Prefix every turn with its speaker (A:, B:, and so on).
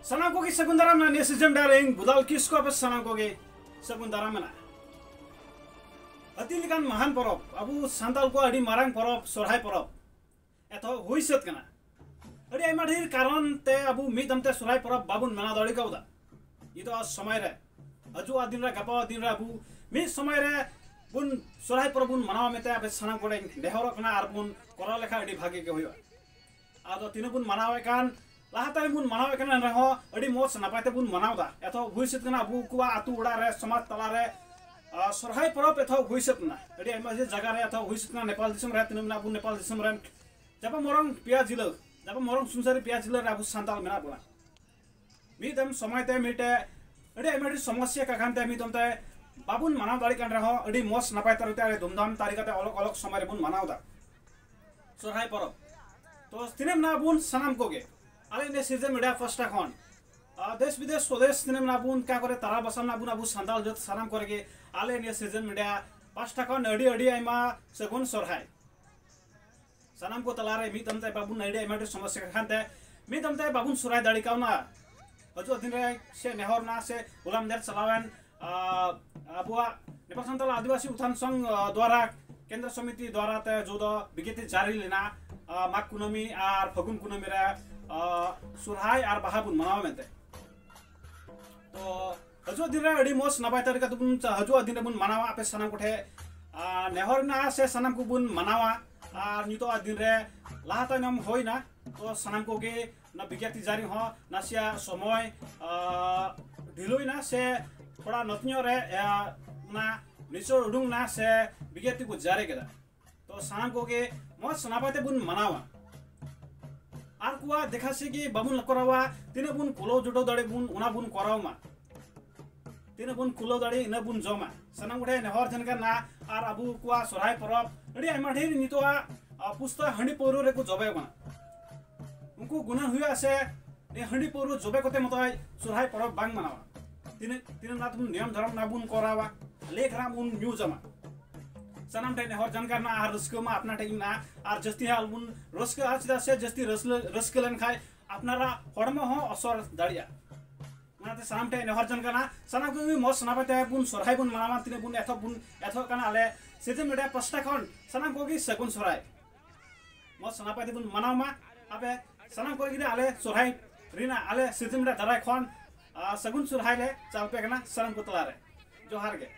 A: Sana ko ki sekundara na ne season daring budal kisko apa sana ko ki sekundara mana. Atilikan mahan porop abu santal ko adi marang porop sorhai porop. Eto huiset kana. Adi aima dhir karon te abu midam te sorhai porop babun mana dori ka uda. Itu समय रे अजु आदिन रे गपा आदिन रे अबु मी समय रे बुन सोराय पर बुन मनाव मेते अब सना कोडे देहर कना आर बुन करा लेखा अडी भागे के होयो आदो तिन बुन मनाव कान लाहाताय बुन मनाव कान रहो अडी मोस नापाते बुन मनाव दा एथो भुइसित कना अबु कुवा आतु उडा रे समाज तला रे सोराय परब एथो भुइसित ना अडी आइमा जे जगा रे एथो भुइसित ना नेपाल दिसम रे तिन ना बुन नेपाल दिसम रे जब मोरंग पिया जिलो जब मोरंग सुनसारी पिया जिलो रे अबु सांताल मेना बोला मीदम समय ते मीटे अडी एमडी समस्या का खानते मीदम ते बाबुन मनाव दाड़ी कान रहो अडी मोस नपाय तरते अरे धूमधाम तारिकाते अलग अलग समय रे बुन मनाव दा सोरहाय परब तो तिनेम ना बुन सनाम कोगे आले ने सीजन मीडिया फर्स्ट खन देश विदेश स्वदेश तिनेम ना बुन का करे तारा बसम ना बुन अबु संदाल जत सनाम करेगे आले ने सीजन मीडिया फर्स्ट खन अडी अडी आइमा सगुन सोरहाय सनाम को तलारे मीदम ते बाबुन अडी एमडी समस्या का खानते मीदम ते बाबुन सोरहाय दाड़ी कावना अजो दिन रे से नेहर ना से गुलाम देर चलावन अबुआ नेपाल संथाल आदिवासी उत्थान संघ द्वारा केंद्र समिति द्वारा ते जो विज्ञप्ति जारी लेना माघ कुनमी और फगुन कुनमी रे सोरहाय और बाहाबुन मनाव मेते तो हजो दिन रे अडी मोस नबाय तरीका तुम हजो दिन बुन मनावा आपे सनाम कोठे नेहर ना से सनाम को बुन मनावा और नितो दिन रे लाहाता नम होइना तो सनाम को के ना विज्ञप्ति जारी हो ना सिया समय ढिलोई ना से थोड़ा नतनियो रे ना निचोर उडुंग ना से विज्ञप्ति को जारी केदा तो सनाम को के मत सनापाते बुन मनावा आर कुआ देखा से कि बाबुन लकरावा तिने बुन कुलो जुडो दड़े बुन उना बुन करावमा तिने बुन कुलो दड़े इना बुन जमा सनाम उठे नेहर जनका ना आर अबु कुआ सोरहाय परब अडी आइमा ढेर नितोआ पुस्ता हंडी पोरो रे को जबे बना उनको गुना हुआ से ने हंडी पोरो जबे कोते मतय सोरहाय परब बांग मनावा तिने तिने ना तुम नियम धर्म ना बुन करावा लेख राम उन न्यू जमा सनाम टे हर जानकार ना आर रस्को मा अपना टेकिन ना आर जस्ती हाल बुन रस्को आछदा से जस्ती रस्कलन खाय अपनारा हड़म हो असर दाड़िया माते सनाम टे हर जानकार ना सनाम को मस सनापते बुन सोरहाय बुन मनावा तिने बुन एथो काना आले सेजे मेडा पस्ता खन सनाम को कि सगुन सोराय मस सनापते बुन मनावा आपे सनाम को गिदा आले सोरहाय रिना आले सेजे मेडा दराय खन सगुन सोरहाय ले चालपे कना सनाम को तलारे जोहार गे।